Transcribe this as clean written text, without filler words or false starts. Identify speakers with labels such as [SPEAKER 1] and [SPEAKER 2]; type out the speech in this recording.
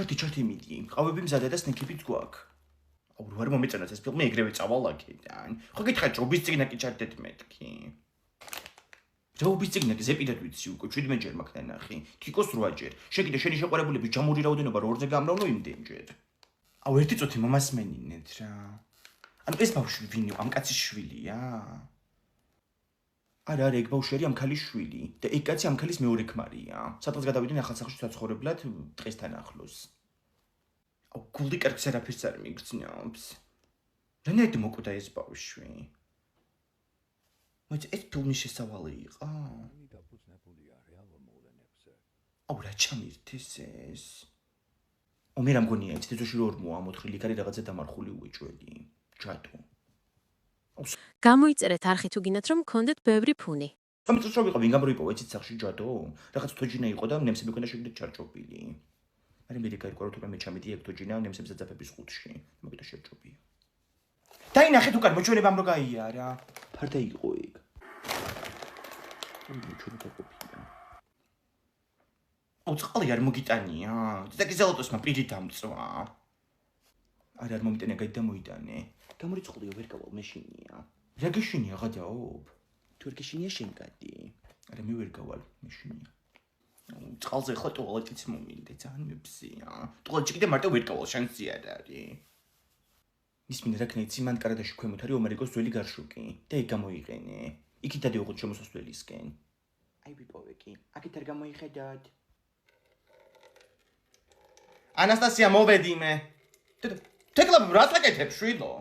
[SPEAKER 1] ჩართი მიდი. ყავები მზადდა და სნექებიც გვაქვს. აუ რა მომეწონათ ეს ფილმი ეგრევე წავალაკიდან. ხო გითხარ ჯობის წიგნა კი ჩართეთ მეთქი. ჯობის წიგნა კი ზეპიდად ვიცი უკვე 17 ჯერ მაქვს ნახი. თიკოს 8 ჯერ. შეკიდე შენი შეყვარებულების ჯამური რაოდენობა 2-ზე გამრავლო იმდენჯერ. აუ ერთი წუთი მომასმენინეთ რა. ანუ ეს ბავშვი ვინი ამ კაცის შვილია? არა ეგ ბავშვი ამ ქალის შვილი და ეგ კაცი ამ ქალის მეორე ქმარია. სადღაც გადავიდნენ ახალსახლში საცხოვრებლად დღესთან ახლოს. აუ გული კარგს არაფერს არ მიგრძნობს. რანაირად მოკვდა ეს ბავშვი? მოიცა ეს ფილმი შესავალი იყო? აუ რა ჩამირთეს ეს? მე რა მგონია ეს თეთრში რო ორმოა მოთხრილი კარი რაღაცა დამარხული უეჭველი. ჯადო.
[SPEAKER 2] გამოიწერეთ არხი თუ გინდათ რომ გქონდეთ ბევრი ფუნი.
[SPEAKER 1] სამი წუთი ვიყავ ვინ გამროიპოვა ეცით სახში ჯადო? რაღაც თოჯინა იყო და ნემსები ქონდა შეგდეთ ჩარჭობილი. მაგრამ მე გაიგო რომ მე ჩამიდი ეგ თოჯინა ნემსებს აძაფების ხუთში. მოგიტო შეჭობია. დაინახეთ უკან მოჩვენებ ამ რო გაიარა. ფარდა იყო ეგ. მოჩვენებ ყოფილია. აუ წყალი არ მოგიტანია. და გიზელოტოსმა პირი დამწვა. არა არ მომიტანე გადამოიტანე. გამორიცხულიო ვერ გავალ მეშინია. რა გეშინია გადაობ? თუ ვერ გეშინია შენ გადი. არა მე ვერ გავალ მეშინია. წყალზე ხო ტუალეტიც მომინდა ძალიან მებზია. ტუალეტში კიდე მარტო ვერ გავალ შანსი არ არის. ის მინდა რაკნეც იმან კარადაში ქვემოთ არის ომერიკოს ძველი გარშუკი და ეგ გამოიყენე. იქით დადიოღოთ შემოსასვლელისკენ. აი ვიპოვე კი. აქეთ არ გამოიხედოთ. ანასტასია მოვედი მე. თეკლაბ რას აკეთებ შვილო?